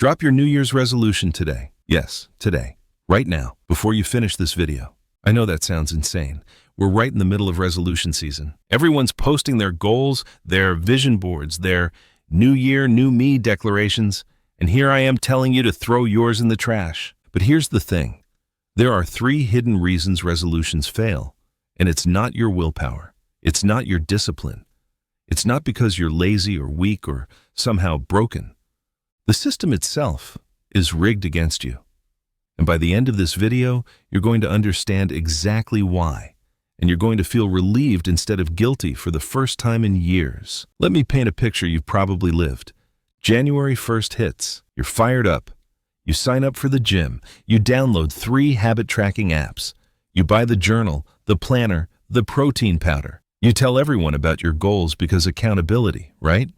Drop your New Year's resolution today. Yes, today. Right now, before you finish this video. I know that sounds insane. We're right in the middle of resolution season. Everyone's posting their goals, their vision boards, their New Year, New Me declarations, and here I am telling you to throw yours in the trash. But here's the thing. There are 3 hidden reasons resolutions fail, and it's not your willpower. It's not your discipline. It's not because you're lazy or weak or somehow broken. The system itself is rigged against you. And by the end of this video, you're going to understand exactly why. And you're going to feel relieved instead of guilty for the first time in years. Let me paint a picture you've probably lived. January 1st hits. You're fired up. You sign up for the gym. You download 3 habit tracking apps. You buy the journal, the planner, the protein powder. You tell everyone about your goals because accountability, right?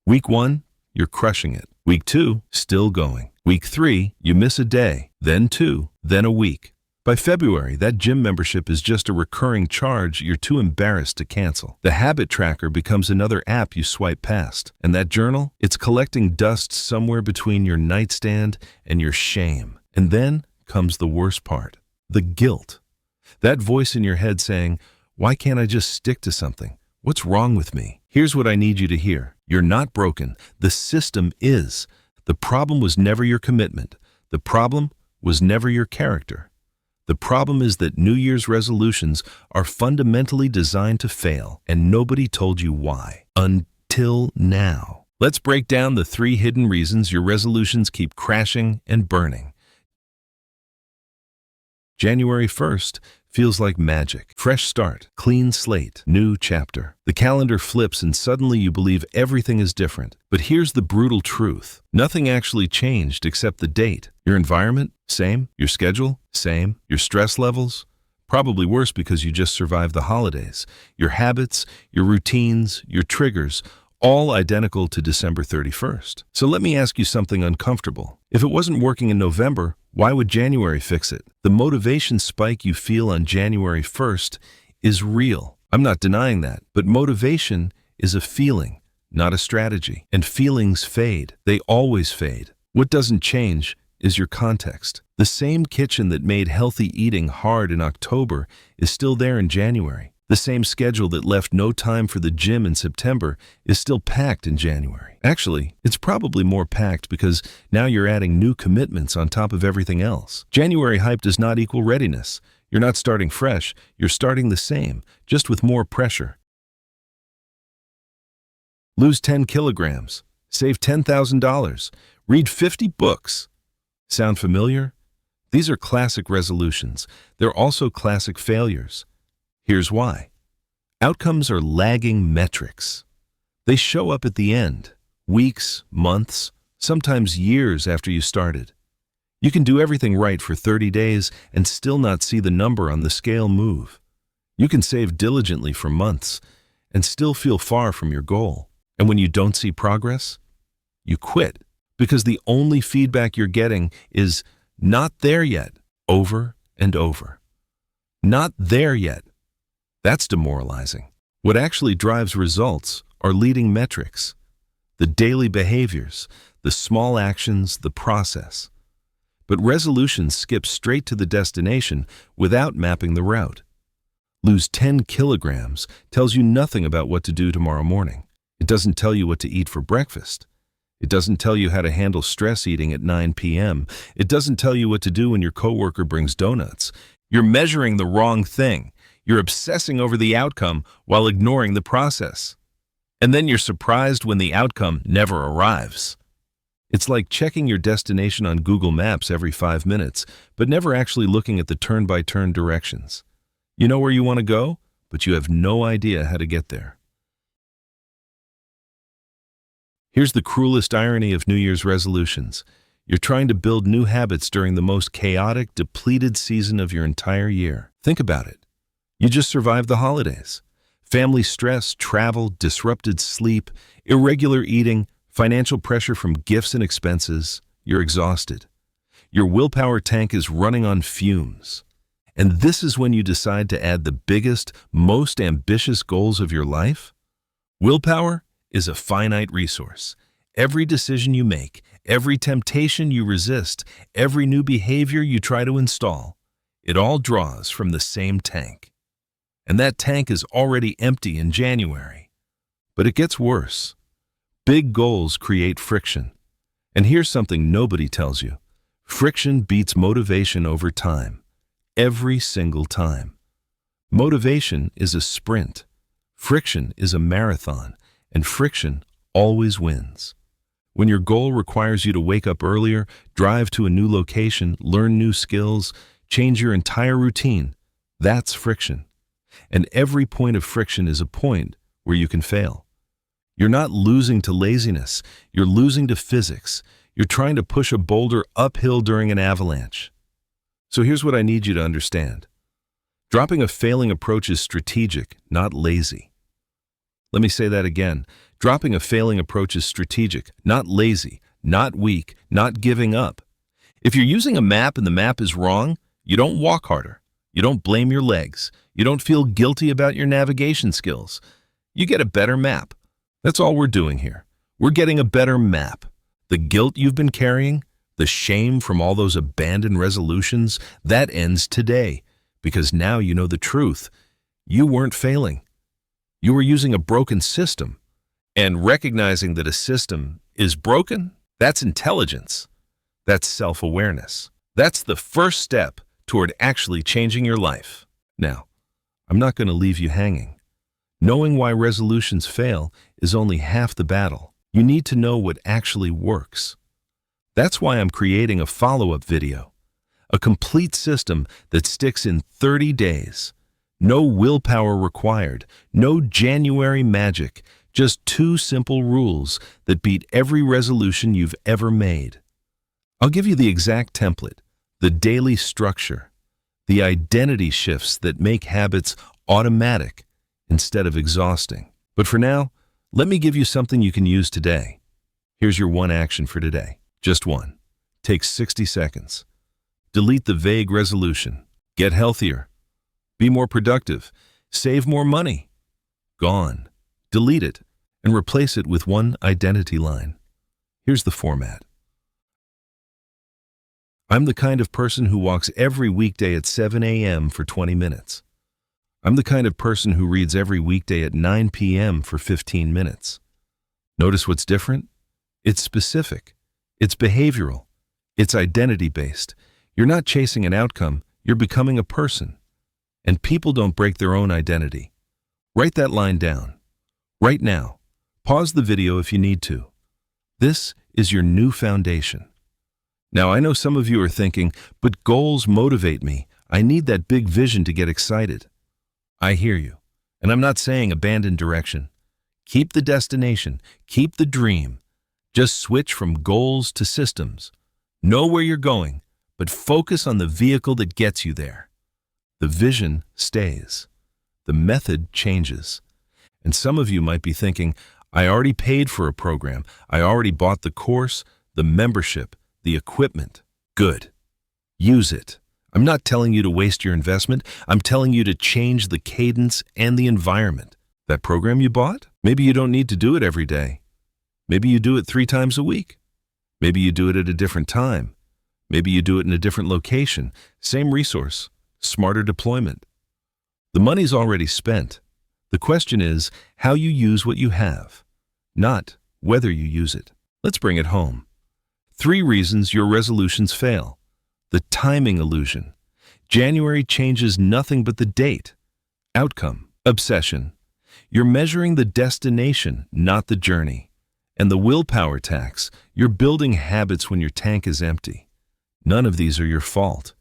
Week 1, you're crushing it. Week 2, still going. Week 3, you miss a day, then 2, then a week. By February, that gym membership is just a recurring charge you're too embarrassed to cancel. The habit tracker becomes another app you swipe past. And that journal, it's collecting dust somewhere between your nightstand and your shame. And then comes the worst part, the guilt. That voice in your head saying, why can't I just stick to something? What's wrong with me? Here's what I need you to hear. You're not broken. The system is. The problem was never your commitment. The problem was never your character. The problem is that New Year's resolutions are fundamentally designed to fail, and nobody told you why. Until now. Let's break down the 3 hidden reasons your resolutions keep crashing and burning. January 1st feels like magic. Fresh start, clean slate, new chapter. The calendar flips and suddenly you believe everything is different. But here's the brutal truth. Nothing actually changed except the date. Your environment? Same. Your schedule? Same. Your stress levels? Probably worse because you just survived the holidays. Your habits, your routines, your triggers, all identical to December 31st. So let me ask you something uncomfortable. If it wasn't working in November, why would January fix it? The motivation spike you feel on January 1st is real. I'm not denying that, but motivation is a feeling, not a strategy. And feelings fade. They always fade. What doesn't change is your context. The same kitchen that made healthy eating hard in October is still there in January. The same schedule that left no time for the gym in September is still packed in January. Actually, it's probably more packed because now you're adding new commitments on top of everything else. January hype does not equal readiness. You're not starting fresh, you're starting the same, just with more pressure. Lose 10 kilograms. Save $10,000. Read 50 books. Sound familiar? These are classic resolutions. They're also classic failures. Here's why. Outcomes are lagging metrics. They show up at the end, weeks, months, sometimes years after you started. You can do everything right for 30 days and still not see the number on the scale move. You can save diligently for months and still feel far from your goal. And when you don't see progress, you quit because the only feedback you're getting is not there yet, over and over. Not there yet. That's demoralizing. What actually drives results are leading metrics, the daily behaviors, the small actions, the process. But resolutions skip straight to the destination without mapping the route. Lose 10 kilograms tells you nothing about what to do tomorrow morning. It doesn't tell you what to eat for breakfast. It doesn't tell you how to handle stress eating at 9 p.m. It doesn't tell you what to do when your coworker brings donuts. You're measuring the wrong thing. You're obsessing over the outcome while ignoring the process. And then you're surprised when the outcome never arrives. It's like checking your destination on Google Maps every 5 minutes, but never actually looking at the turn-by-turn directions. You know where you want to go, but you have no idea how to get there. Here's the cruelest irony of New Year's resolutions. You're trying to build new habits during the most chaotic, depleted season of your entire year. Think about it. You just survived the holidays. Family stress, travel, disrupted sleep, irregular eating, financial pressure from gifts and expenses. You're exhausted. Your willpower tank is running on fumes. And this is when you decide to add the biggest, most ambitious goals of your life? Willpower is a finite resource. Every decision you make, every temptation you resist, every new behavior you try to install, it all draws from the same tank. And that tank is already empty in January. But it gets worse. Big goals create friction. And here's something nobody tells you. Friction beats motivation over time. Every single time. Motivation is a sprint. Friction is a marathon. And friction always wins. When your goal requires you to wake up earlier, drive to a new location, learn new skills, change your entire routine, that's friction. And every point of friction is a point where you can fail. You're not losing to laziness, you're losing to physics. You're trying to push a boulder uphill during an avalanche. So here's what I need you to understand. Dropping a failing approach is strategic, not lazy. Let me say that again. Dropping a failing approach is strategic, not lazy, not weak, not giving up. If you're using a map and the map is wrong, you don't walk harder. You don't blame your legs. You don't feel guilty about your navigation skills. You get a better map. That's all we're doing here. We're getting a better map. The guilt you've been carrying, the shame from all those abandoned resolutions, that ends today, because now you know the truth. You weren't failing. You were using a broken system. And recognizing that a system is broken, that's intelligence. That's self-awareness. That's the first step toward actually changing your life. Now, I'm not going to leave you hanging. Knowing why resolutions fail is only half the battle. You need to know what actually works. That's why I'm creating a follow-up video. A complete system that sticks in 30 days. No willpower required, no January magic, just 2 simple rules that beat every resolution you've ever made. I'll give you the exact template, the daily structure, the identity shifts that make habits automatic instead of exhausting. But for now, let me give you something you can use today. Here's your one action for today. Just one. Takes 60 seconds. Delete the vague resolution. Get healthier. Be more productive. Save more money. Gone. Delete it and replace it with one identity line. Here's the format. I'm the kind of person who walks every weekday at 7 a.m. for 20 minutes. I'm the kind of person who reads every weekday at 9 p.m. for 15 minutes. Notice what's different? It's specific. It's behavioral. It's identity-based. You're not chasing an outcome, you're becoming a person. And people don't break their own identity. Write that line down. Right now. Pause the video if you need to. This is your new foundation. Now, I know some of you are thinking, but goals motivate me. I need that big vision to get excited. I hear you. And I'm not saying abandon direction. Keep the destination. Keep the dream. Just switch from goals to systems. Know where you're going, but focus on the vehicle that gets you there. The vision stays. The method changes. And some of you might be thinking, I already paid for a program. I already bought the course, the membership, the equipment. Good. Use it. I'm not telling you to waste your investment. I'm telling you to change the cadence and the environment. That program you bought? Maybe you don't need to do it every day. Maybe you do it 3 times a week. Maybe you do it at a different time. Maybe you do it in a different location. Same resource, smarter deployment. The money's already spent. The question is how you use what you have, not whether you use it. Let's bring it home. 3 reasons your resolutions fail. The timing illusion. January changes nothing but the date. Outcome. Obsession. You're measuring the destination, not the journey. And the willpower tax. You're building habits when your tank is empty. None of these are your fault.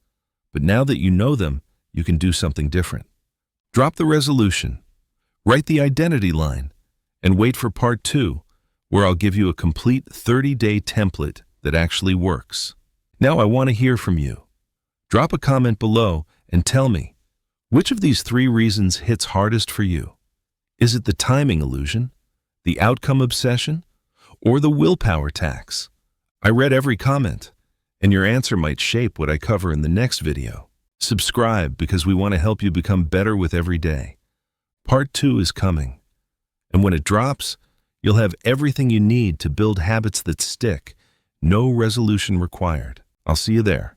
But now that you know them, you can do something different. Drop the resolution. Write the identity line. And wait for part 2, where I'll give you a complete 30-day template that actually works. Now I want to hear from you. Drop a comment below and tell me, which of these 3 reasons hits hardest for you? Is it the timing illusion, the outcome obsession, or the willpower tax? I read every comment, and your answer might shape what I cover in the next video. Subscribe because we want to help you become better with every day. Part 2 is coming, and when it drops, you'll have everything you need to build habits that stick No resolution required. I'll see you there.